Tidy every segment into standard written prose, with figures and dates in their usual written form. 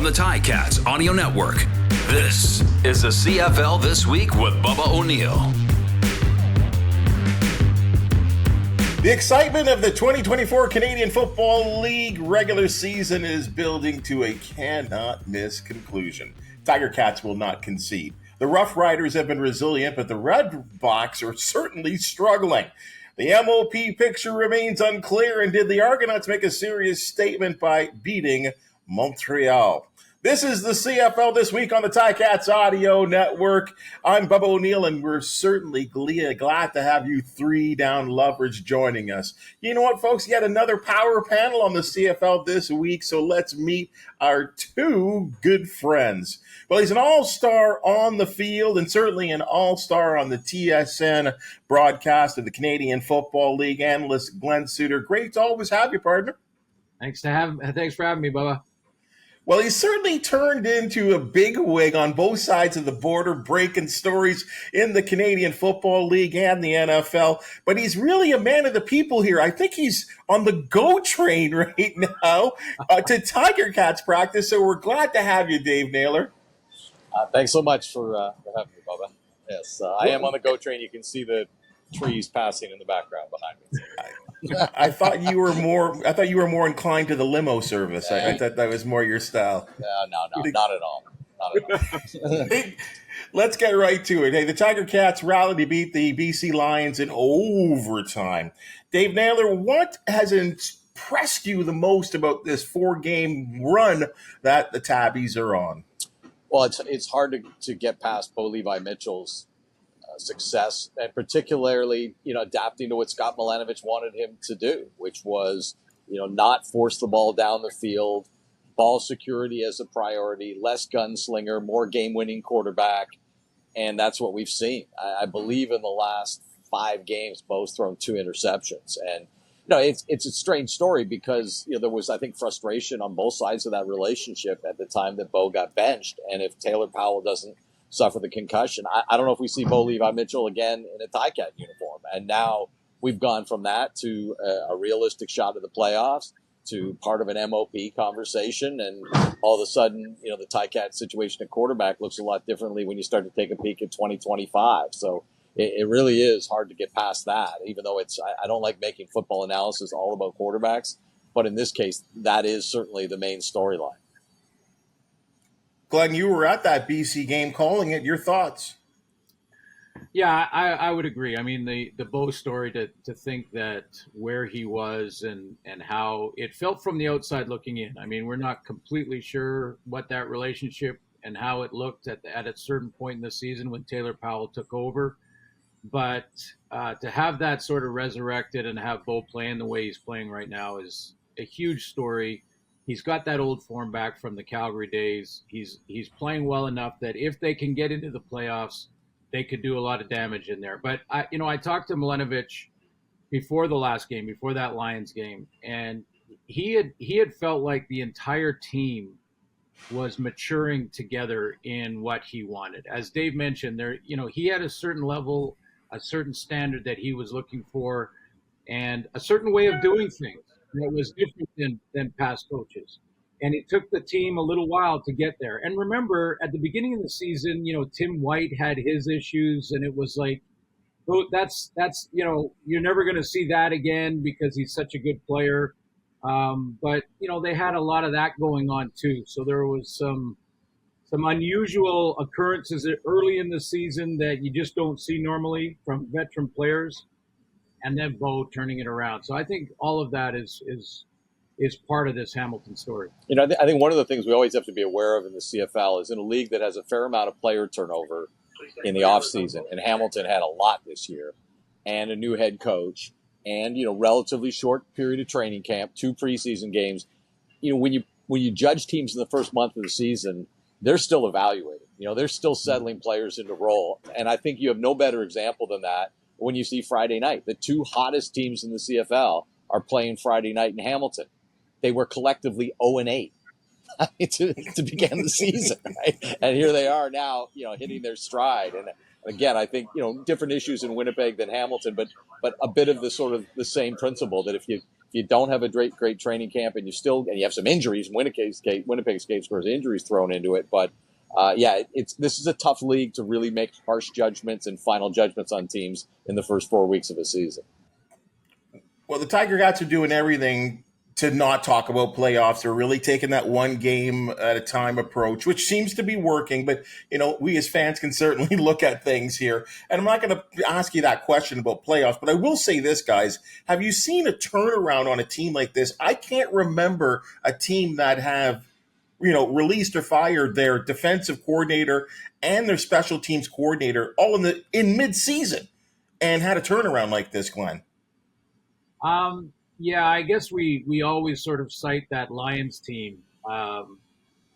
from the Ticats Audio Network, this is the CFL This Week with Bubba O'Neil. The excitement of the 2024 Canadian Football League regular season is building to a cannot-miss conclusion. Tiger Cats will not concede. The Roughriders have been resilient, but the Redblacks are certainly struggling. The MOP picture remains unclear, and did the Argonauts make a serious statement by beating Montreal? This is the CFL This Week on the Ticats Audio Network. I'm Bubba O'Neil, and we're certainly glad to have you three down lovers joining us. You know what, folks? Yet another power panel on the CFL this week, so let's meet our two good friends. Well, he's an all-star on the field and certainly an all-star on the TSN broadcast of the Canadian Football League. Analyst Glen Suitor. Great to always have you, partner. Thanks for having me, Bubba. Well, he's certainly turned into a big wig on both sides of the border, breaking stories in the Canadian Football League and the NFL. But he's really a man of the people here. I think he's on the GO train right now to Tiger Cats practice. So we're glad to have you, Dave Naylor. Thanks so much for having me, Bubba. Yes, I am on the GO train. You can see the trees passing in the background behind me. I thought you were more inclined to the limo service. I thought that was more your style. No, not at all. Not at all. Hey, let's get right to it. Hey, the Tiger Cats rallied to beat the BC Lions in overtime. Dave Naylor, what has impressed you the most about this 4-game run that the Tabbies are on? Well, it's hard to get past Bo Levi Mitchell's success, and particularly, adapting to what Scott Milanovich wanted him to do, which was, not force the ball down the field, ball security as a priority, less gunslinger, more game-winning quarterback, and that's what we've seen. I believe in the last 5 games, Bo's thrown 2 interceptions, and it's a strange story because there was, I think, frustration on both sides of that relationship at the time that Bo got benched, and if Taylor Powell doesn't suffer the concussion, I don't know if we see Bo Levi Mitchell again in a Ticat uniform. And now we've gone from that to a realistic shot at the playoffs to part of an MOP conversation. And all of a sudden, the Ticat situation at quarterback looks a lot differently when you start to take a peek at 2025. So it really is hard to get past that, even though I don't like making football analysis all about quarterbacks. But in this case, that is certainly the main storyline. Glen, you were at that BC game calling it. Your thoughts? Yeah, I would agree. I mean, the Bo story to think that where he was and how it felt from the outside looking in. I mean, we're not completely sure what that relationship and how it looked at a certain point in the season when Taylor Powell took over. But to have that sort of resurrected and have Bo playing the way he's playing right now is a huge story. He's got that old form back from the Calgary days. He's playing well enough that if they can get into the playoffs, they could do a lot of damage in there. But I talked to Milanovich before the last game, before that Lions game, and he had felt like the entire team was maturing together in what he wanted. As Dave mentioned, he had a certain level, a certain standard that he was looking for, and a certain way of doing things that was different than past coaches. And it took the team a little while to get there. And remember, at the beginning of the season, Tim White had his issues, and it was like, oh, that's you're never going to see that again because he's such a good player. But, they had a lot of that going on too. So there was some unusual occurrences early in the season that you just don't see normally from veteran players. And then Bo turning it around. So I think all of that is part of this Hamilton story. I think one of the things we always have to be aware of in the CFL is in a league that has a fair amount of player turnover in the offseason, and Hamilton had a lot this year, and a new head coach, and relatively short period of training camp, 2 preseason games. When you judge teams in the first month of the season, they're still evaluating. They're still settling players into role, and I think you have no better example than that when you see Friday night. The 2 hottest teams in the CFL are playing Friday night in Hamilton. They were collectively 0-8 to begin the season, right? And here they are now, hitting their stride. And again, I think, different issues in Winnipeg than Hamilton, but a bit of the sort of the same principle that if you you don't have a great training camp and you have some injuries, Winnipeg's case where injuries thrown into it. But this is a tough league to really make harsh judgments and final judgments on teams in the first 4 weeks of a season. Well, the Tiger Cats are doing everything to not talk about playoffs. They're really taking that one game at a time approach, which seems to be working. But, we as fans can certainly look at things here. And I'm not going to ask you that question about playoffs, but I will say this, guys. Have you seen a turnaround on a team like this? I can't remember a team that have, released or fired their defensive coordinator and their special teams coordinator all in mid-season and had a turnaround like this, Glenn. Yeah, I guess we always sort of cite that Lions team, how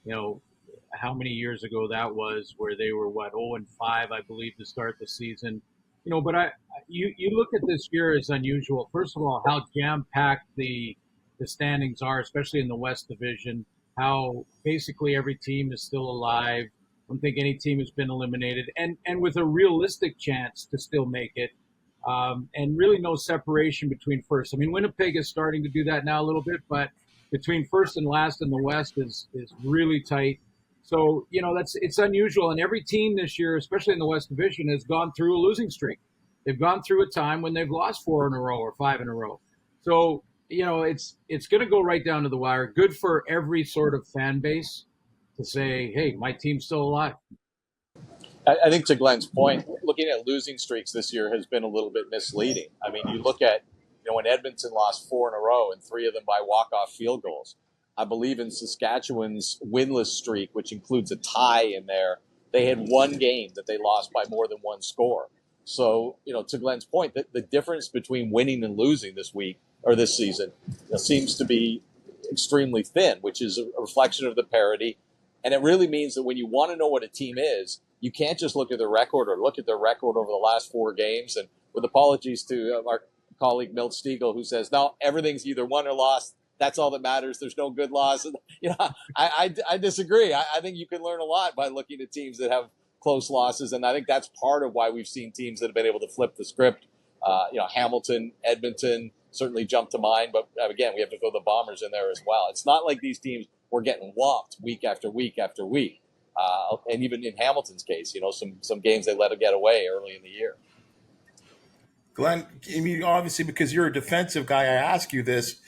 many years ago that was, where they were 0-5, I believe, to start the season. But you look at this year as unusual. First of all, how jam-packed the standings are, especially in the West Division. How basically every team is still alive. I don't think any team has been eliminated, and with a realistic chance to still make it. And really no separation between first. I mean, Winnipeg is starting to do that now a little bit, but between first and last in the West is really tight. So, it's unusual. And every team this year, especially in the West Division, has gone through a losing streak. They've gone through a time when they've lost 4 in a row or 5 in a row. So, it's going to go right down to the wire. Good for every sort of fan base to say, hey, my team's still alive. I think to Glenn's point, looking at losing streaks this year has been a little bit misleading. I mean, you look at, when Edmonton lost 4 in a row and 3 of them by walk-off field goals. I believe in Saskatchewan's winless streak, which includes a tie in there, they had 1 game that they lost by more than 1 score. So, to Glenn's point, the difference between winning and losing this week or this season seems to be extremely thin, which is a reflection of the parity. And it really means that when you want to know what a team is, you can't just look at their record or look at their record over the last 4 games. And with apologies to our colleague Milt Stiegel, who says, no, everything's either won or lost. That's all that matters. There's no good loss. And, I disagree. I think you can learn a lot by looking at teams that have close losses. And I think that's part of why we've seen teams that have been able to flip the script. Hamilton, Edmonton certainly jump to mind. But again, we have to throw the Bombers in there as well. It's not like these teams were getting whopped week after week after week. And even in Hamilton's case, some games they let it get away early in the year. Glenn, I mean, obviously, because you're a defensive guy, I ask you this.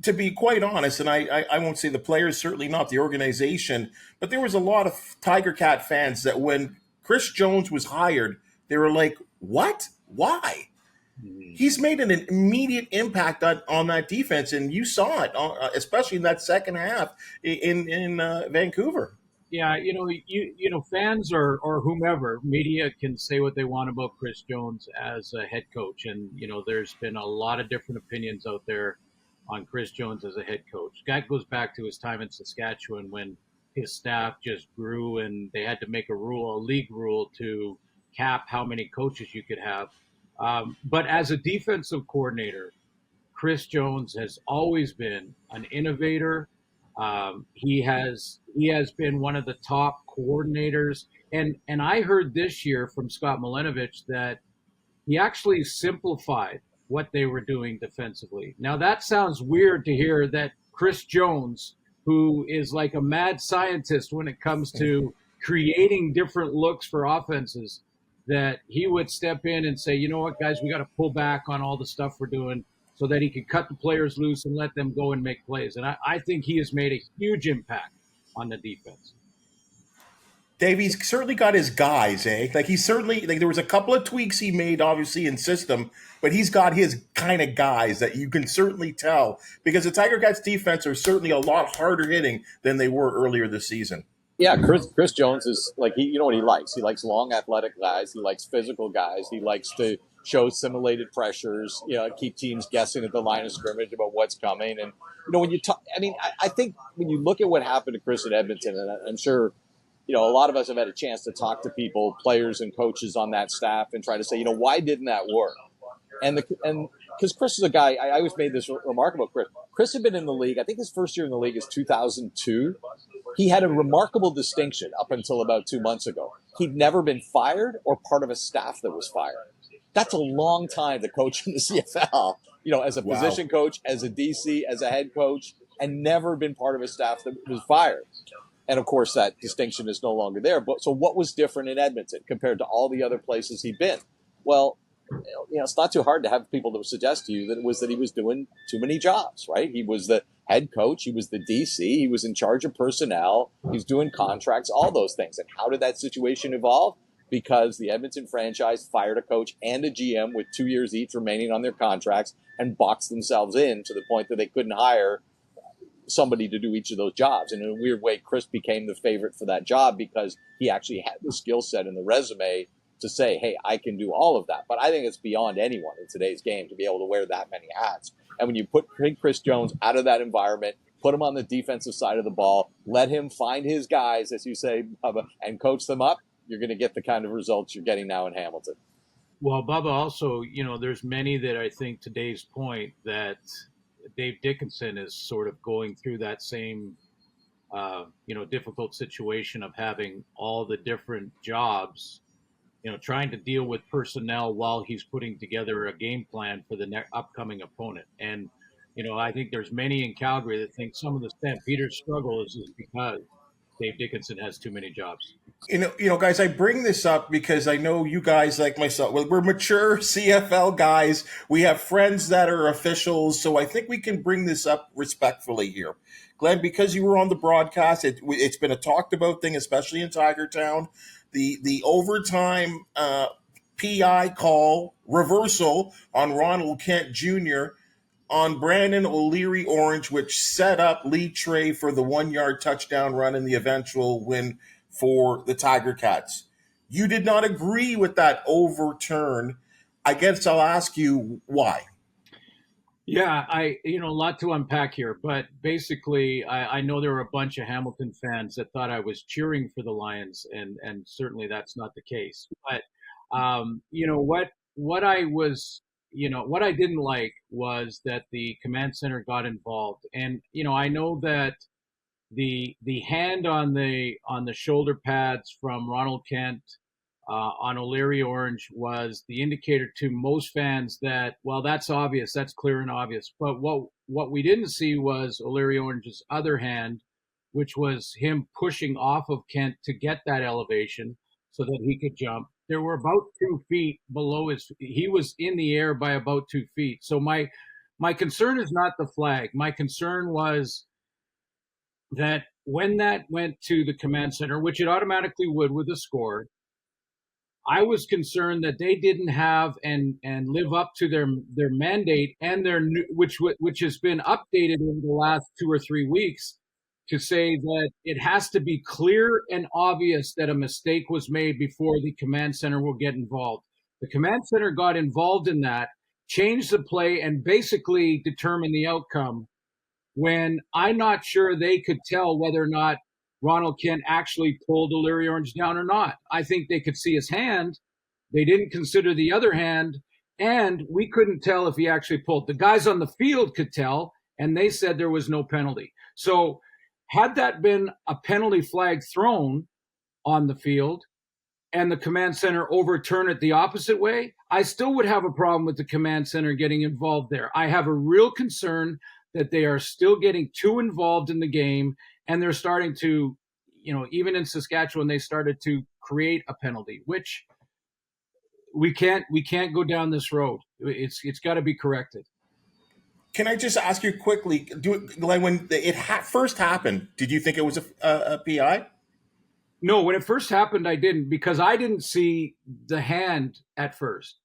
To be quite honest, and I won't say the players, certainly not the organization, but there was a lot of Tiger Cat fans that when Chris Jones was hired, they were like, what? Why? He's made an immediate impact on that defense, and you saw it, especially in that second half in Vancouver. Yeah, fans or whomever, media can say what they want about Chris Jones as a head coach. And, there's been a lot of different opinions out there on Chris Jones as a head coach. That goes back to his time in Saskatchewan when his staff just grew and they had to make a league rule to cap how many coaches you could have. But as a defensive coordinator, Chris Jones has always been an innovator. He has been one of the top coordinators. And I heard this year from Scott Milenovich that he actually simplified what they were doing defensively. Now, that sounds weird to hear that Chris Jones, who is like a mad scientist when it comes to creating different looks for offenses, that he would step in and say, you know what, guys, we got to pull back on all the stuff we're doing so that he could cut the players loose and let them go and make plays. And I think he has made a huge impact on the defense. Dave, he's certainly got his guys, eh? Like there was a couple of tweaks he made, obviously, in system, but he's got his kind of guys that you can certainly tell because the Tiger Cats defense are certainly a lot harder hitting than they were earlier this season. Yeah, Chris Jones is like, you know what he likes? He likes long athletic guys. He likes physical guys. He likes to show simulated pressures, keep teams guessing at the line of scrimmage about what's coming. And, when you talk, I think when you look at what happened to Chris at Edmonton, and I'm sure, a lot of us have had a chance to talk to people, players and coaches on that staff and try to say, why didn't that work? And because Chris is a guy, I always made this remark about Chris. Chris had been in the league. I think his first year in the league is 2002. He had a remarkable distinction up until about 2 months ago. He'd never been fired or part of a staff that was fired. That's a long time to coach in the CFL. as a Wow. position coach, as a DC, as a head coach, and never been part of a staff that was fired. And of course, that distinction is no longer there. But so what was different in Edmonton compared to all the other places he'd been? Well, it's not too hard to have people that suggest to you that it was that he was doing too many jobs, right? He was the head coach. He was the DC. He was in charge of personnel. He's doing contracts, all those things. And how did that situation evolve? Because the Edmonton franchise fired a coach and a GM with 2 years each remaining on their contracts and boxed themselves in to the point that they couldn't hire somebody to do each of those jobs. And in a weird way, Chris became the favorite for that job because he actually had the skill set and the resume to say, hey, I can do all of that. But I think it's beyond anyone in today's game to be able to wear that many hats. And when you put Chris Jones out of that environment, put him on the defensive side of the ball, let him find his guys, as you say, Bubba, and coach them up, you're going to get the kind of results you're getting now in Hamilton. Well, Bubba, also, there's many that I think, to Dave's point, that Dave Dickinson is sort of going through that same, difficult situation of having all the different jobs, trying to deal with personnel while he's putting together a game plan for the upcoming opponent. And, I think there's many in Calgary that think some of the Stampeders' struggle is because Dave Dickinson has too many jobs. Guys, I bring this up because I know you guys, like myself, we're mature CFL guys. We have friends that are officials, so I think we can bring this up respectfully here. Glenn, because you were on the broadcast, it's been a talked about thing, especially in Tigertown. The overtime PI call reversal on Ronald Kent Jr. on Brandon O'Leary Orange, which set up Lee Trey for the 1-yard touchdown run and the eventual win for the Tiger Cats. You did not agree with that overturn. I guess I'll ask you why. Yeah, a lot to unpack here, but basically I know there were a bunch of Hamilton fans that thought I was cheering for the Lions, and certainly that's not the case. But what I was, what I didn't like was that the command center got involved. And I know that the hand on the shoulder pads from Ronald Kent on O'Leary Orange was the indicator to most fans that, well, that's obvious, that's clear and obvious. But what we didn't see was O'Leary Orange's other hand, which was him pushing off of Kent to get that elevation so that he could jump. There were about 2 feet below he was in the air by about 2 feet. So my concern is not the flag. My concern was that when that went to the command center, which it automatically would with a score, I was concerned that they didn't have and live up to their mandate and their which has been updated over the last 2 or 3 weeks to say that it has to be clear and obvious that a mistake was made before the command center will get involved. The command center got involved in that, changed the play, and basically determined the outcome when I'm not sure they could tell whether or not Ronald Kent actually pulled O'Leary Orange down or not. I think they could see his hand. They didn't consider the other hand, and we couldn't tell if he actually pulled. The guys on the field could tell, and they said there was no penalty. So had that been a penalty flag thrown on the field and the command center overturn it the opposite way, I still would have a problem with the command center getting involved there. I have a real concern that they are still getting too involved in the game, and they're starting to, even in Saskatchewan, they started to create a penalty, which we can't go down this road. It's got to be corrected. Can I just ask you quickly, Glenn, when it first happened, did you think it was a PI? No, when it first happened, I didn't, because I didn't see the hand at first.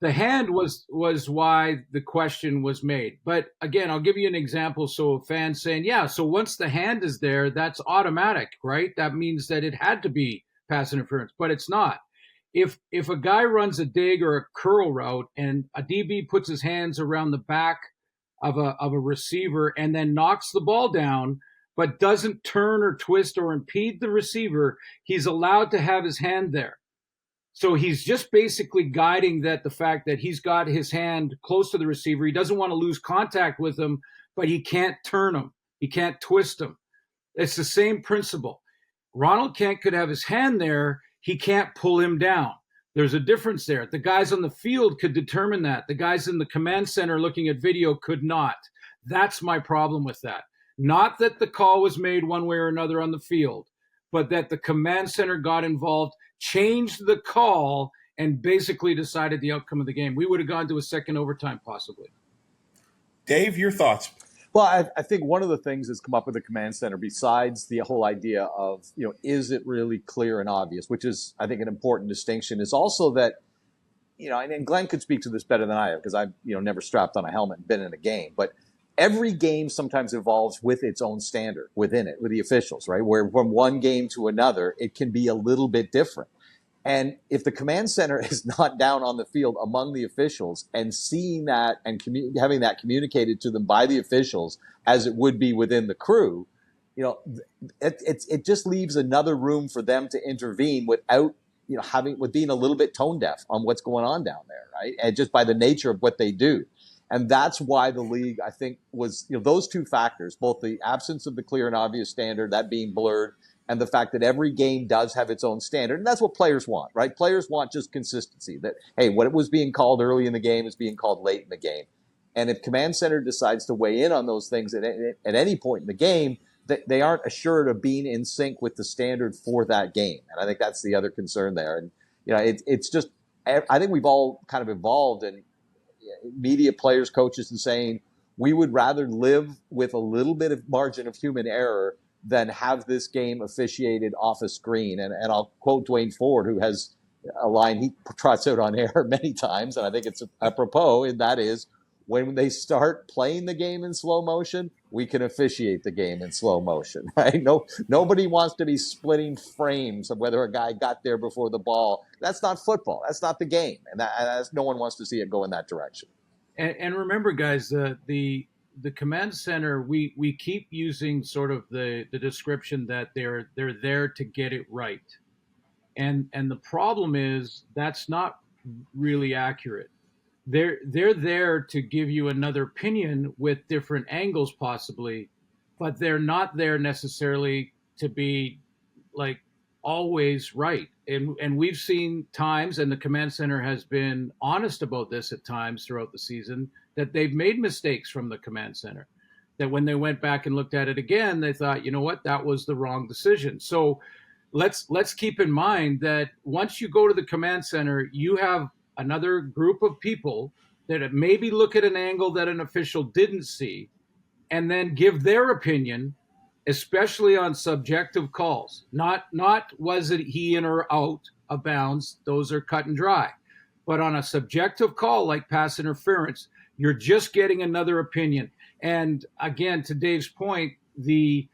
The hand was why the question was made. But again, I'll give you an example. So a fan saying, yeah, so once the hand is there, that's automatic, right? That means that it had to be pass interference, but it's not. If a guy runs a dig or a curl route and a DB puts his hands around the back of a receiver and then knocks the ball down, but doesn't turn or twist or impede the receiver, he's allowed to have his hand there. So he's just basically guiding the fact that he's got his hand close to the receiver. He doesn't want to lose contact with him, but he can't turn him. He can't twist him. It's the same principle. Ronald Kent could have his hand there. He can't pull him down. There's a difference there. The guys on the field could determine that. The guys in the command center looking at video could not. That's my problem with that. Not that the call was made one way or another on the field, but that the command center got involved, changed the call, and basically decided the outcome of the game. We would have gone to a second overtime possibly. Dave, your thoughts? Well, I think one of the things that's come up with the command center, besides the whole idea of, is it really clear and obvious, which is, I think, an important distinction, is also that, and Glen could speak to this better than I have because I've, never strapped on a helmet and been in a game. But every game sometimes evolves with its own standard within it, with the officials, right? Where from one game to another, it can be a little bit different. And if the command center is not down on the field among the officials and seeing that and having that communicated to them by the officials as it would be within the crew, it just leaves another room for them to intervene without, being a little bit tone deaf on what's going on down there, right? And just by the nature of what they do. And that's why the league, I think, was, those two factors, both the absence of the clear and obvious standard, that being blurred, and the fact that every game does have its own standard. And that's what players want, right? Players want just consistency, that, hey, what was being called early in the game is being called late in the game. And if command center decides to weigh in on those things at any point in the game, they aren't assured of being in sync with the standard for that game. And I think that's the other concern there. And, it's just, I think we've all kind of evolved, and media, players, coaches, and saying we would rather live with a little bit of margin of human error than have this game officiated off a screen. And I'll quote Dwayne Ford, who has a line he trots out on air many times, and I think it's apropos, and that is, when they start playing the game in slow motion, we can officiate the game in slow motion, right? Nobody wants to be splitting frames of whether a guy got there before the ball. That's not football. That's not the game. And no one wants to see it go in that direction. And remember, guys, the command center, we keep using sort of the description that they're there to get it right. And the problem is that's not really accurate. They're there to give you another opinion with different angles possibly, but they're not there necessarily to be like always right. And we've seen times, and the command center has been honest about this at times throughout the season, that they've made mistakes from the command center, that when they went back and looked at it again, they thought, that was the wrong decision. So let's keep in mind that once you go to the command center, you have another group of people that maybe look at an angle that an official didn't see and then give their opinion, especially on subjective calls. Not was it he in or out of bounds, those are cut and dry. But on a subjective call like pass interference, you're just getting another opinion. And again, to Dave's point, the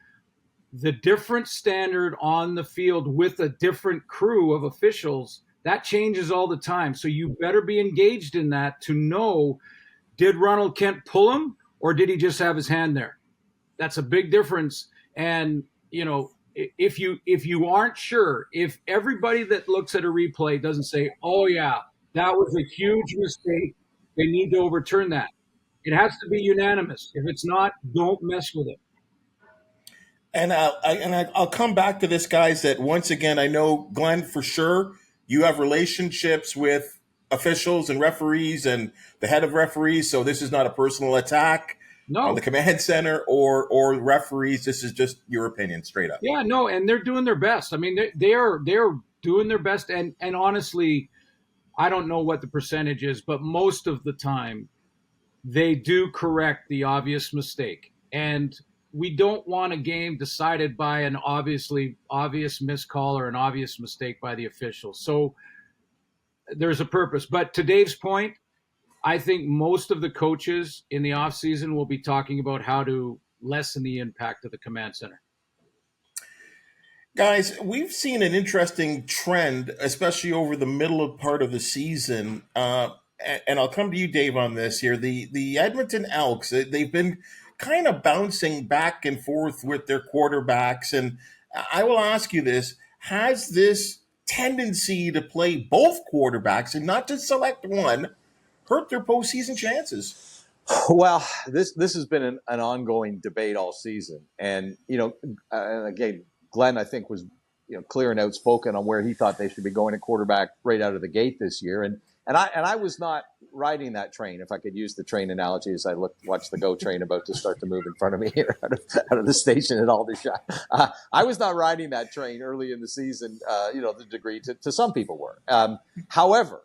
different standard on the field with a different crew of officials, that changes all the time. So you better be engaged in that to know, did Ronald Kent pull him or did he just have his hand there? That's a big difference. And, if you aren't sure, if everybody that looks at a replay doesn't say, oh yeah, that was a huge mistake, they need to overturn that. It has to be unanimous. If it's not, don't mess with it. And I'll come back to this, guys, that once again, I know, Glen, for sure, you have relationships with officials and referees and the head of referees, so this is not a personal attack on the command center or referees. This is just your opinion, straight up. Yeah, no, and they're doing their best. I mean, they're doing their best, and honestly, I don't know what the percentage is, but most of the time, they do correct the obvious mistake. And we don't want a game decided by an obvious miscall or an obvious mistake by the officials. So there's a purpose. But to Dave's point, I think most of the coaches in the offseason will be talking about how to lessen the impact of the command center. Guys, we've seen an interesting trend, especially over the middle part of the season. And I'll come to you, Dave, on this here. The Edmonton Elks, they've been kind of bouncing back and forth with their quarterbacks. And I will ask you this, has this tendency to play both quarterbacks and not just select one hurt their postseason chances? Well, this has been an ongoing debate all season. And, again, Glen, I think, was clear and outspoken on where he thought they should be going at quarterback right out of the gate this year. And I was not riding that train, if I could use the train analogy, as I watched the GO train about to start to move in front of me here out of the station at Aldershot. I was not riding that train early in the season, the degree to some people were. However,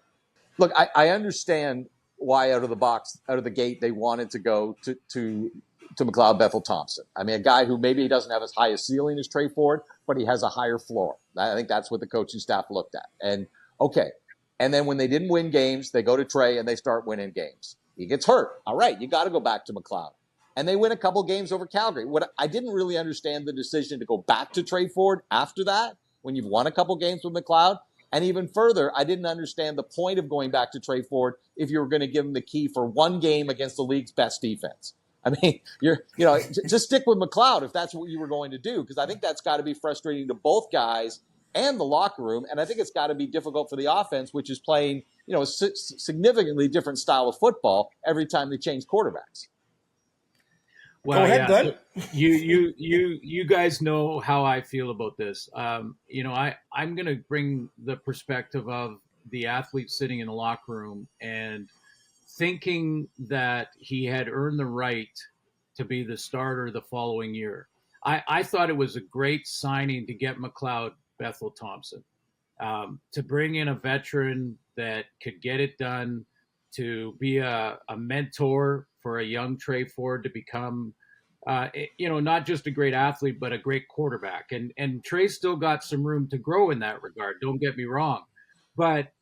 look, I understand why out of the gate, they wanted to go to McLeod Bethel Thompson. I mean, a guy who maybe he doesn't have as high a ceiling as Trey Ford, but he has a higher floor. I think that's what the coaching staff looked at. And okay. And then when they didn't win games, they go to Trey and they start winning games. He gets hurt. All right, you got to go back to McLeod. And they win a couple games over Calgary. What I didn't really understand the decision to go back to Trey Ford after that, when you've won a couple games with McLeod. And even further, I didn't understand the point of going back to Trey Ford if you were going to give him the key for one game against the league's best defense. I mean, just stick with McLeod if that's what you were going to do, because I think that's got to be frustrating to both guys and the locker room. And I think it's got to be difficult for the offense, which is playing, a significantly different style of football every time they change quarterbacks. Well, go ahead, Glenn. You guys know how I feel about this. I'm going to bring the perspective of the athlete sitting in the locker room and thinking that he had earned the right to be the starter the following year. I thought it was a great signing to get McLeod Bethel Thompson, to bring in a veteran that could get it done, to be a mentor for a young Trey Ford to become, not just a great athlete, but a great quarterback. And Trey still got some room to grow in that regard. Don't get me wrong. But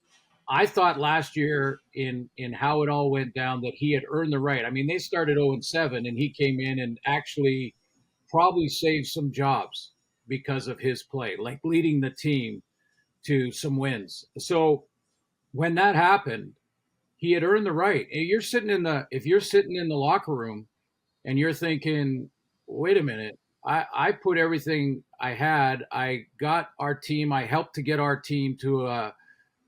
I thought last year in how it all went down that he had earned the right. I mean, they started 0-7 and he came in and actually probably saved some jobs because of his play, like leading the team to some wins. So when that happened, he had earned the right. And if you're sitting in the locker room and you're thinking, wait a minute, I put everything I had. I got our team. I helped to get our team to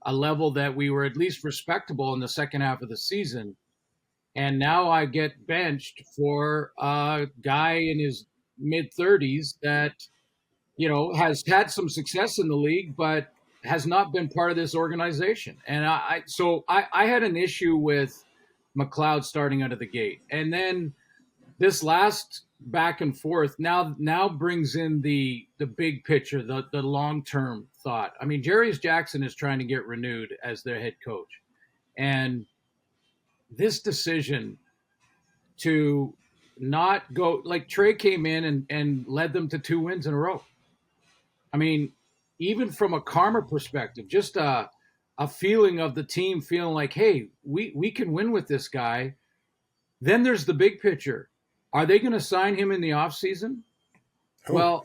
a level that we were at least respectable in the second half of the season. And now I get benched for a guy in his mid-30s that, has had some success in the league, but has not been part of this organization. And I had an issue with McLeod starting out of the gate. And then this last back and forth now brings in the big picture, the long-term thought. I mean, Jarius Jackson is trying to get renewed as their head coach. And this decision to not go, like Trey came in and led them to 2 wins in a row. I mean, even from a karma perspective, just a feeling of the team feeling like, hey, we can win with this guy. Then there's the big picture. Are they going to sign him in the offseason? Well,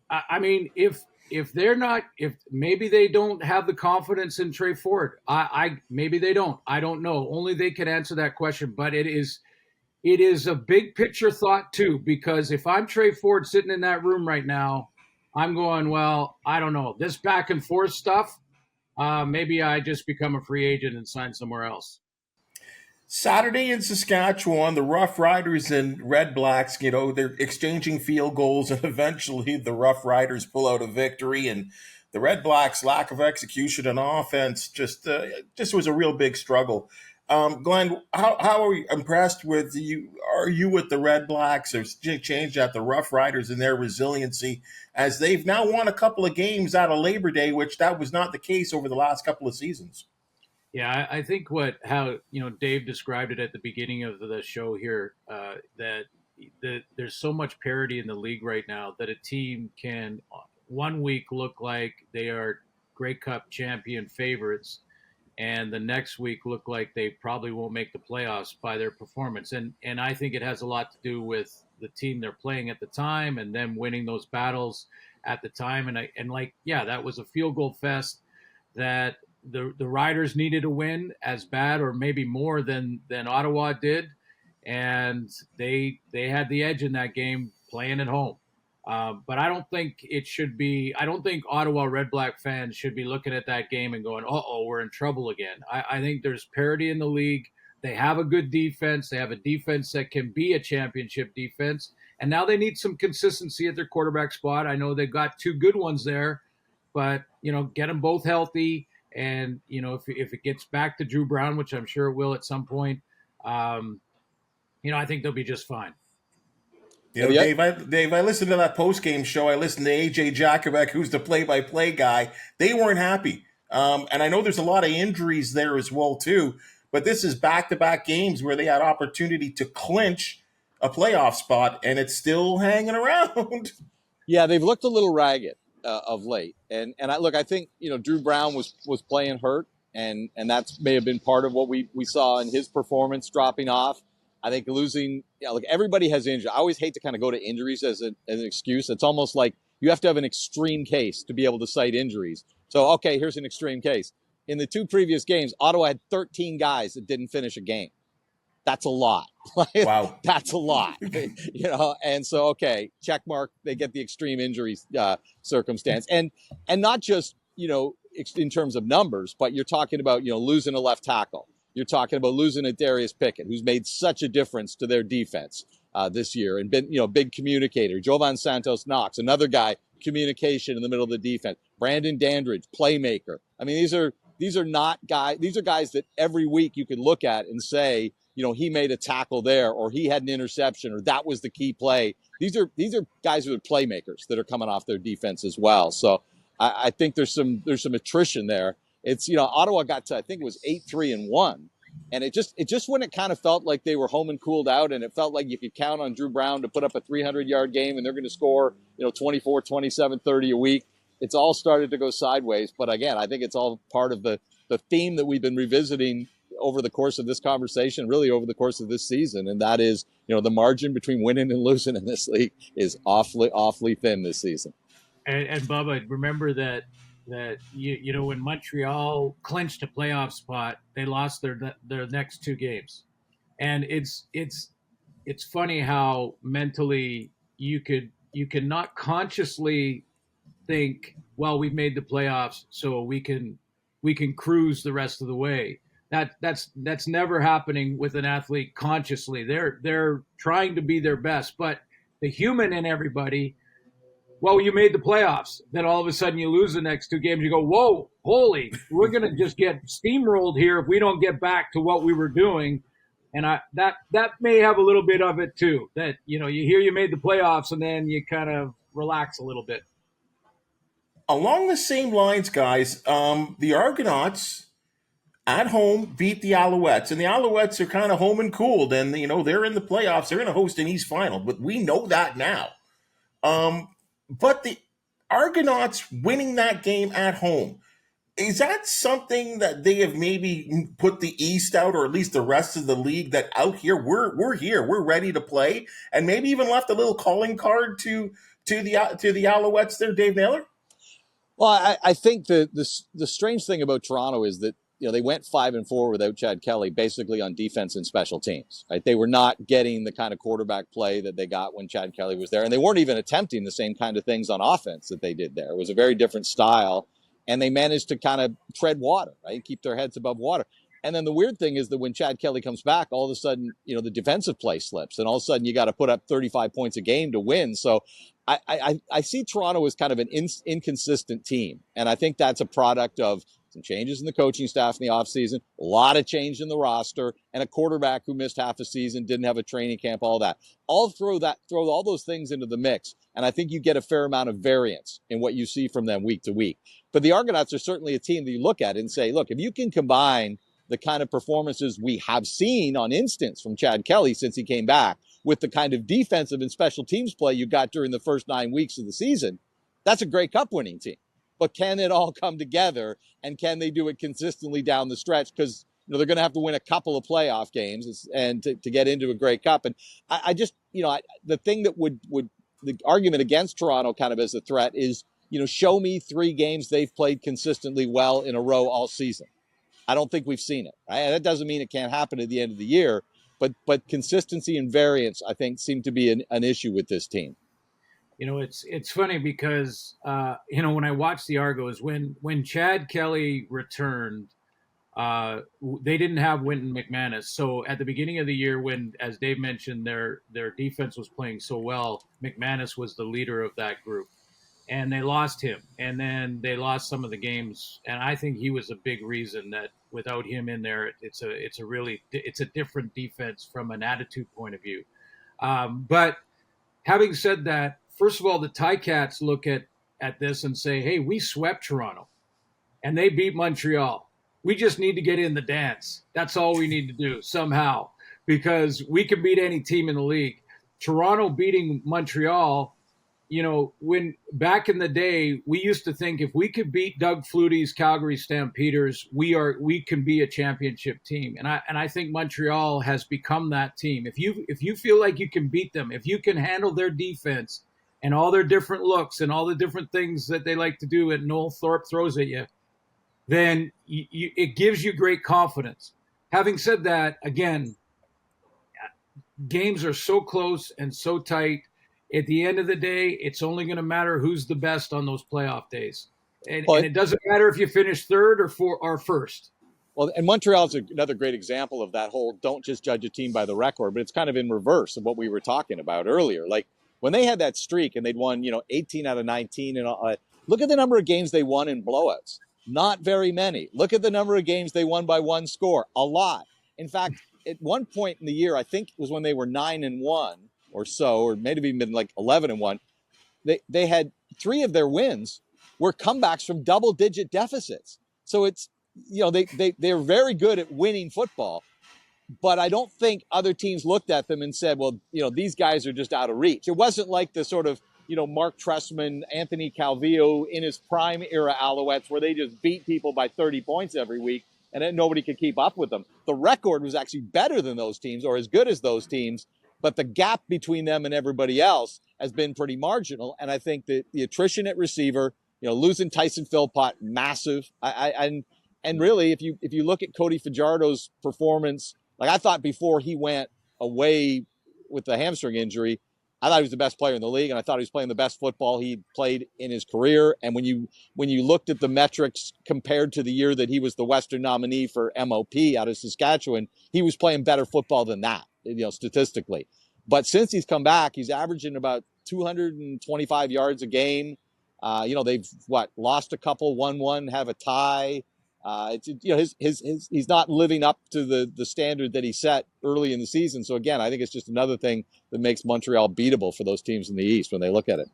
I mean, if maybe they don't have the confidence in Trey Ford, maybe they don't. I don't know. Only they can answer that question. But it is a big picture thought too, because if I'm Trey Ford sitting in that room right now, I'm going, well, I don't know. This back and forth stuff, maybe I just become a free agent and sign somewhere else. Saturday in Saskatchewan, the Roughriders and Redblacks, they're exchanging field goals, and eventually the Roughriders pull out a victory, and the Redblacks' lack of execution and offense just was a real big struggle. Glenn, how are you impressed with you? Are you with the Redblacks, or changed at the Roughriders and their resiliency, as they've now won a couple of games out of Labor Day, which that was not the case over the last couple of seasons? Yeah, I think how Dave described it at the beginning of the show here, that there's so much parity in the league right now that a team can one week look like they are Grey Cup champion favorites, and the next week look like they probably won't make the playoffs by their performance. And I think it has a lot to do with the team they're playing at the time and them winning those battles at the time. That was a field goal fest that the Riders needed to win as bad or maybe more than Ottawa did. And they had the edge in that game playing at home. But I don't think I don't think Ottawa Redblack fans should be looking at that game and going, we're in trouble again. I think there's parity in the league. They have a good defense. They have a defense that can be a championship defense. And now they need some consistency at their quarterback spot. I know they've got 2 good ones there, but get them both healthy. And if it gets back to Drew Brown, which I'm sure it will at some point, I think they'll be just fine. Dave, I listened to that post-game show. I listened to AJ Jakubek, who's the play-by-play guy. They weren't happy. And I know there's a lot of injuries there as well, too. But this is back-to-back games where they had opportunity to clinch a playoff spot, and it's still hanging around. Yeah, they've looked a little ragged of late. And I think, Drew Brown was playing hurt, and that may have been part of what we saw in his performance dropping off. I think losing, everybody has injury. I always hate to kind of go to injuries as an excuse. It's almost like you have to have an extreme case to be able to cite injuries. So, okay, here's an extreme case. In the 2 previous games, Ottawa had 13 guys that didn't finish a game. That's a lot. Wow. That's a lot. And so, okay, check mark. They get the extreme injury circumstance. And not just, in terms of numbers, but you're talking about, losing a left tackle. You're talking about losing a Darius Pickett, who's made such a difference to their defense this year and been, big communicator. Jovan Santos Knox, another guy, communication in the middle of the defense. Brandon Dandridge, playmaker. I mean, these are not guys. These are guys that every week you can look at and say, he made a tackle there, or he had an interception, or that was the key play. These are guys who are playmakers that are coming off their defense as well. So I think there's some attrition there. It's, Ottawa got to, I think it was 8-3-1. And it just when it kind of felt like they were home and cooled out, and it felt like you could count on Drew Brown to put up a 300-yard game and they're going to score, 24, 27, 30 a week. It's all started to go sideways. But again, I think it's all part of the theme that we've been revisiting over the course of this conversation, really over the course of this season. And that is, the margin between winning and losing in this league is awfully, awfully thin this season. And Bubba, remember that when Montreal clinched a playoff spot, they lost their next 2 games, and it's funny how mentally you cannot consciously think, well, we've made the playoffs, so we can cruise the rest of the way. That's never happening with an athlete consciously. They're trying to be their best, but the human in everybody. Well, you made the playoffs. Then all of a sudden you lose the next 2 games. You go, whoa, holy, we're going to just get steamrolled here if we don't get back to what we were doing. And that may have a little bit of it too, that, you hear you made the playoffs and then you kind of relax a little bit. Along the same lines, guys, the Argonauts at home beat the Alouettes. And the Alouettes are kind of home and cooled. And, they're in the playoffs. They're going to host an East Final. But we know that now. But the Argonauts winning that game at home, is that something that they have maybe put the East out, or at least the rest of the league, that out here, we're here, we're ready to play, and maybe even left a little calling card to the Alouettes there, Dave Naylor? Well, I think the strange thing about Toronto is that, they went 5-4 without Chad Kelly, basically on defense and special teams, right? They were not getting the kind of quarterback play that they got when Chad Kelly was there. And they weren't even attempting the same kind of things on offense that they did there. It was a very different style. And they managed to kind of tread water, right? Keep their heads above water. And then the weird thing is that when Chad Kelly comes back, all of a sudden, the defensive play slips. And all of a sudden you got to put up 35 points a game to win. So I see Toronto as kind of an inconsistent team. And I think that's a product of some changes in the coaching staff in the offseason, a lot of change in the roster, and a quarterback who missed half a season, didn't have a training camp, all that. Throw all those things into the mix, and I think you get a fair amount of variance in what you see from them week to week. But the Argonauts are certainly a team that you look at and say, look, if you can combine the kind of performances we have seen on instance from Chad Kelly since he came back with the kind of defensive and special teams play you got during the first 9 weeks of the season, that's a great cup-winning team. But can it all come together, and can they do it consistently down the stretch? Because they're going to have to win a couple of playoff games and to get into a Grey Cup. And I just, the thing that would the argument against Toronto kind of as a threat is, show me 3 games they've played consistently well in a row all season. I don't think we've seen it. Right? And that doesn't mean it can't happen at the end of the year, but consistency and variance, I think, seem to be an issue with this team. It's funny because, when I watched the Argos, when Chad Kelly returned, they didn't have Wynton McManus. So at the beginning of the year, when, as Dave mentioned, their defense was playing so well, McManus was the leader of that group. and they lost him, and then they lost some of the games. And I think he was a big reason that without him in there, it's a different defense from an attitude point of view. But having said that, first of all, the Ticats look at this and say, hey, we swept Toronto and they beat Montreal. We just need to get in the dance. That's all we need to do somehow, because we can beat any team in the league. Toronto beating Montreal, when back in the day, we used to think if we could beat Doug Flutie's Calgary Stampeders, we can be a championship team. And I think Montreal has become that team. If you feel like you can beat them, if you can handle their defense and all their different looks and all the different things that they like to do and Noel Thorpe throws at you, then it gives you great confidence. Having said that, again, games are so close and so tight. At the end of the day, it's only going to matter who's the best on those playoff days. And it doesn't matter if you finish third or first. Well, and Montreal's another great example of that whole don't just judge a team by the record, but it's kind of in reverse of what we were talking about earlier. Like when they had that streak and they'd won, 18 out of 19, and look at the number of games they won in blowouts. Not very many. Look at the number of games they won by one score. A lot. In fact, at one point in the year, I think it was when they were 9-1 or so, or maybe even been like 11-1. They had 3 of their wins were comebacks from double-digit deficits. So it's they're very good at winning football, but I don't think other teams looked at them and said, well, these guys are just out of reach. It wasn't like the sort of Mark Trestman, Anthony Calvillo in his prime era Alouettes where they just beat people by 30 points every week and then nobody could keep up with them. The record was actually better than those teams or as good as those teams, but the gap between them and everybody else has been pretty marginal. And I think that the attrition at receiver, losing Tyson Philpott, massive. And really, if you look at Cody Fajardo's performance, like I thought before he went away with the hamstring injury, I thought he was the best player in the league, and I thought he was playing the best football he'd played in his career. And when you looked at the metrics compared to the year that he was the Western nominee for MOP out of Saskatchewan, he was playing better football than that, statistically. But since he's come back, he's averaging about 225 yards a game. They've lost a couple, won one, have a tie. He's not living up to the standard that he set early in the season. So again, I think it's just another thing that makes Montreal beatable for those teams in the East when they look at it.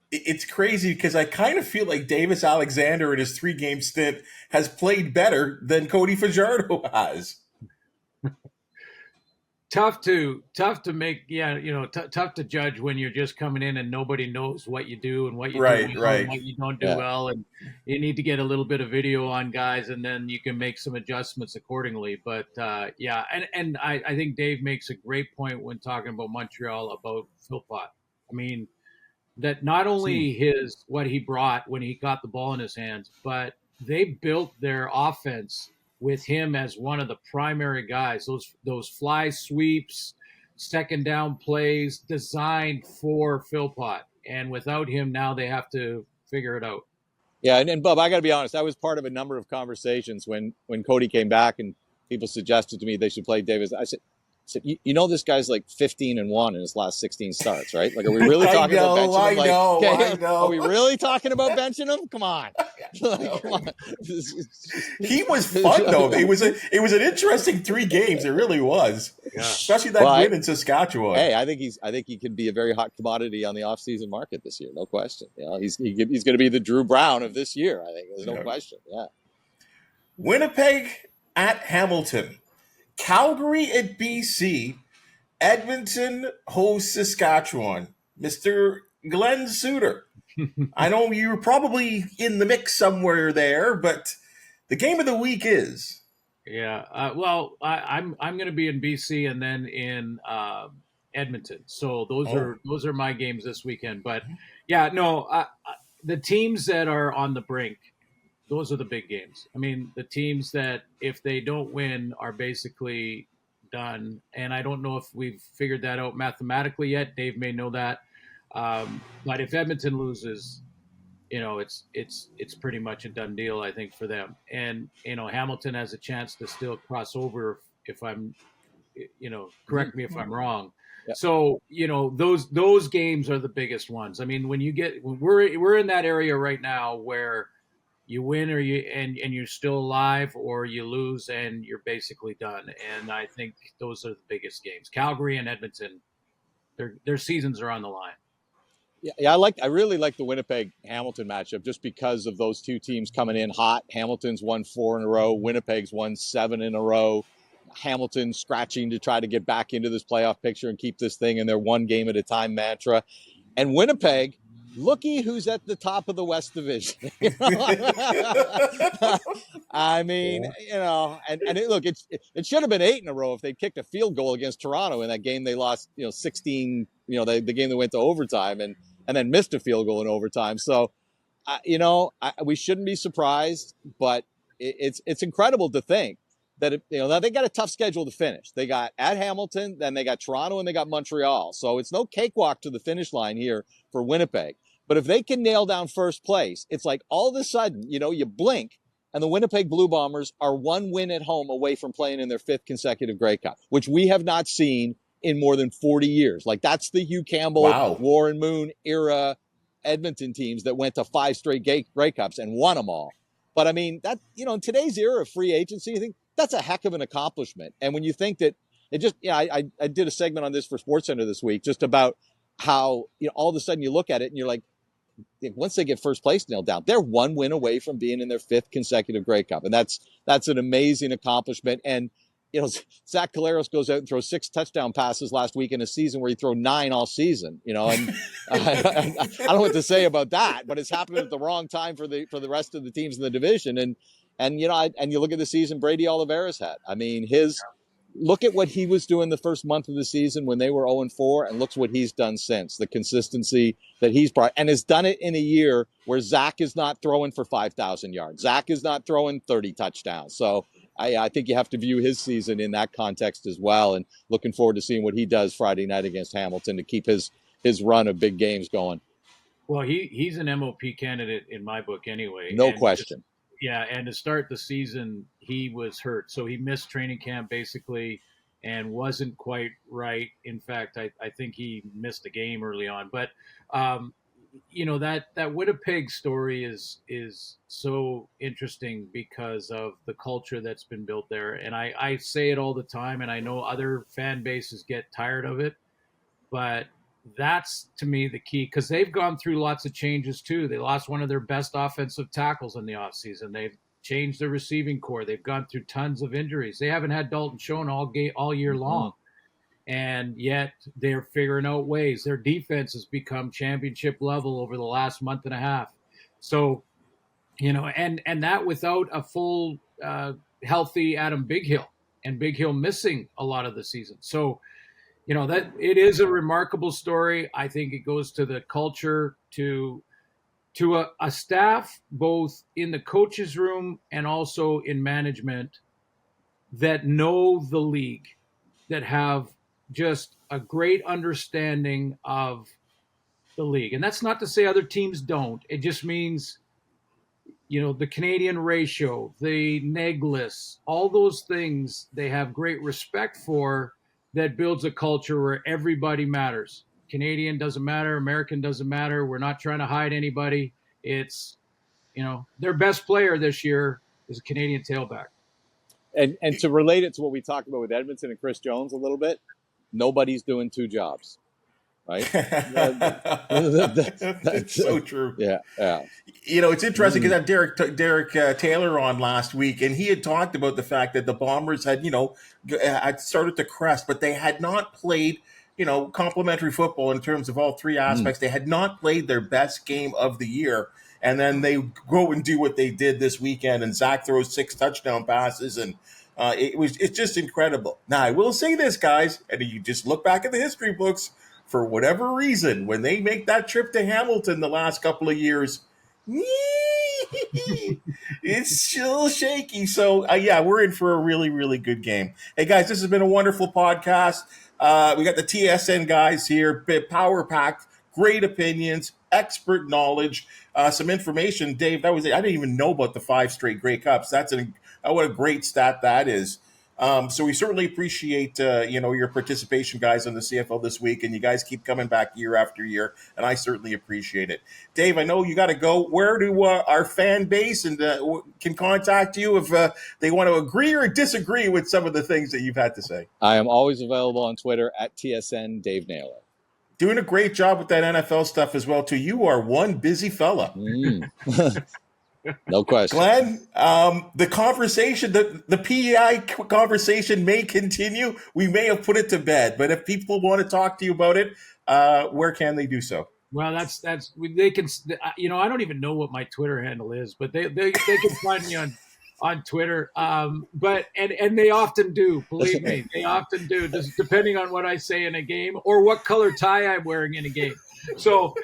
It's crazy because I kind of feel like Davis Alexander in his 3-game stint has played better than Cody Fajardo has. Tough to make, tough to judge when you're just coming in and nobody knows what you do and what you do well and what you don't do well. And you need to get a little bit of video on guys and then you can make some adjustments accordingly. But and I think Dave makes a great point when talking about Montreal about Philpott. I mean, that not only what he brought when he got the ball in his hands, but they built their offense with him as one of the primary guys. Those fly sweeps, second down plays designed for Philpott. And without him, now they have to figure it out. Yeah, and Bub, I got to be honest, I was part of a number of conversations when Cody came back and people suggested to me they should play Davis. I said, this guy's like 15-1 in his last 16 starts, right? Like, are we really talking about benching him? I know. Are we really talking about benching him? Come on. Come on. He was fun though. It was an interesting 3 games. It really was, especially that win in Saskatchewan. Hey, I think he can be a very hot commodity on the offseason market this year. No question. He's going to be the Drew Brown of this year. I think there's no question. Yeah. Winnipeg at Hamilton. Calgary at BC, Edmonton hosts Saskatchewan. Mr. Glen Suitor. I know you were probably in the mix somewhere there, but the game of the week is. Yeah, I'm going to be in BC and then in Edmonton. So those are my games this weekend. But the teams that are on the brink, those are the big games. I mean, the teams that if they don't win are basically done. And I don't know if we've figured that out mathematically yet. Dave may know that. But if Edmonton loses, it's pretty much a done deal, I think, for them. And, Hamilton has a chance to still cross over if I'm, correct me if I'm wrong. Yeah. So, those games are the biggest ones. I mean, when we're in that area right now where you win or you're still alive, or you lose and you're basically done. And I think those are the biggest games. Calgary and Edmonton, their seasons are on the line. Yeah, I really like the Winnipeg Hamilton matchup just because of those two teams coming in hot. Hamilton's won 4 in a row. Winnipeg's won 7 in a row. Hamilton scratching to try to get back into this playoff picture and keep this thing in their one game at a time mantra. And Winnipeg, looky who's at the top of the West Division. I mean, look, it should have been 8 in a row if they kicked a field goal against Toronto in that game they lost, 16, the game that went to overtime and then missed a field goal in overtime. So, we shouldn't be surprised, but it's incredible to think that, now they got a tough schedule to finish. They got at Hamilton, then they got Toronto, and they got Montreal. So it's no cakewalk to the finish line here for Winnipeg. But if they can nail down first place, it's like all of a sudden, you blink, and the Winnipeg Blue Bombers are 1 win at home away from playing in their 5th consecutive Grey Cup, which we have not seen in more than 40 years. Like, that's the Hugh Campbell, Warren Moon era Edmonton teams that went to 5 straight Grey Cups and won them all. But I mean, that, in today's era of free agency, I think that's a heck of an accomplishment. And when you think that it just, I did a segment on this for SportsCenter this week, just about how, all of a sudden you look at it and you're like, once they get first place nailed down, they're 1 win away from being in their 5th consecutive Grey Cup. And that's an amazing accomplishment. And, Zach Collaros goes out and throws 6 touchdown passes last week in a season where he threw 9 all season, and I don't know what to say about that, but it's happened at the wrong time for the rest of the teams in the division. And you look at the season Brady Oliveira's had. I mean, look at what he was doing the first month of the season when they were 0-4, and look what he's done since. The consistency that he's brought, and has done it in a year where Zach is not throwing for 5,000 yards. Zach is not throwing 30 touchdowns. So I think you have to view his season in that context as well, and looking forward to seeing what he does Friday night against Hamilton to keep his run of big games going. Well, he's an MOP candidate in my book anyway. No question. Yeah, and to start the season, he was hurt. So he missed training camp basically and wasn't quite right. In fact, I think he missed a game early on. But, that Winnipeg story is so interesting because of the culture that's been built there. And I say it all the time, and I know other fan bases get tired of it. But that's, to me, the key, because they've gone through lots of changes too. They lost one of their best offensive tackles in the offseason. They've changed their receiving core. They've gone through tons of injuries. They haven't had Dalton Schoen all year long, and yet they're figuring out ways. Their defense has become championship level over the last month and a half. So, and that without a full healthy Adam Bighill, and Bighill missing a lot of the season. So, that it is a remarkable story. I think it goes to the culture, to a staff, both in the coach's room and also in management, that know the league, that have just a great understanding of the league. And that's not to say other teams don't. It just means, the Canadian ratio, the neg lists, all those things they have great respect for. That builds a culture where everybody matters. Canadian doesn't matter. American doesn't matter. We're not trying to hide anybody. It's, their best player this year is a Canadian tailback. And to relate it to what we talked about with Edmonton and Chris Jones a little bit, nobody's doing 2 jobs, right? That's so true. Yeah. It's interesting because I had Derek Taylor on last week, and he had talked about the fact that the Bombers had, had started to crest, but they had not played, complementary football in terms of all 3 aspects. They had not played their best game of the year. And then they go and do what they did this weekend, and Zach throws 6 touchdown passes, and it's just incredible. Now, I will say this, guys, and you just look back at the history books, for whatever reason, when they make that trip to Hamilton the last couple of years, it's still shaky. So, we're in for a really, really good game. Hey, guys, this has been a wonderful podcast. We got the TSN guys here, power-packed, great opinions, expert knowledge, some information. Dave, I didn't even know about the 5 straight Grey Cups. What a great stat that is. So we certainly appreciate, your participation, guys, on the CFL this week, and you guys keep coming back year after year, and I certainly appreciate it. Dave, I know you got to go. Where do our fan base can contact you if they want to agree or disagree with some of the things that you've had to say? I am always available on Twitter at TSN Dave Naylor. Doing a great job with that NFL stuff as well, too. You are one busy fella. No question. Glenn, the conversation, the PEI conversation may continue. We may have put it to bed, but if people want to talk to you about it, where can they do so? Well, they can. I don't even know what my Twitter handle is, but they can find me on Twitter. But they often do. Believe me, they often do. Just depending on what I say in a game or what color tie I'm wearing in a game. So,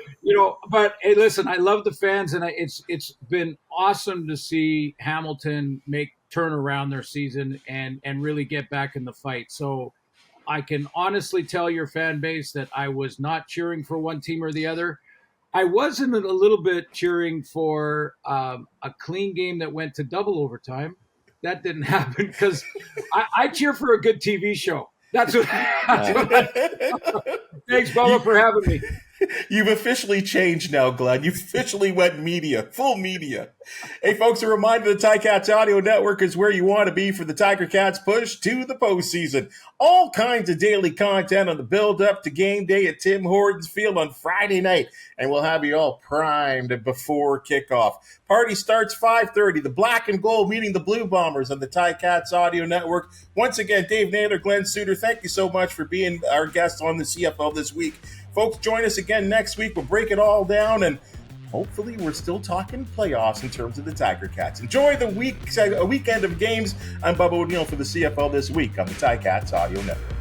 but hey, listen, I love the fans, and it's been awesome to see Hamilton turn around their season and really get back in the fight. So I can honestly tell your fan base that I was not cheering for one team or the other. I wasn't a little bit cheering for a clean game that went to double overtime. That didn't happen because I cheer for a good TV show. Thanks, Bubba, for having me. You've officially changed now, Glenn. You officially went full media. Hey, folks, a reminder, the Ticats Audio Network is where you want to be for the Tiger Cats push to the postseason. All kinds of daily content on the build-up to game day at Tim Hortons Field on Friday night, and we'll have you all primed before kickoff. Party starts 5:30. The Black and Gold meeting the Blue Bombers on the Ticats Audio Network. Once again, Dave Naylor, Glen Suitor, thank you so much for being our guest on the CFL this week. Folks, join us again next week. We'll break it all down, and hopefully we're still talking playoffs in terms of the Tiger Cats. Enjoy the weekend of games. I'm Bubba O'Neil for the CFL this week on the Ticats Audio Network.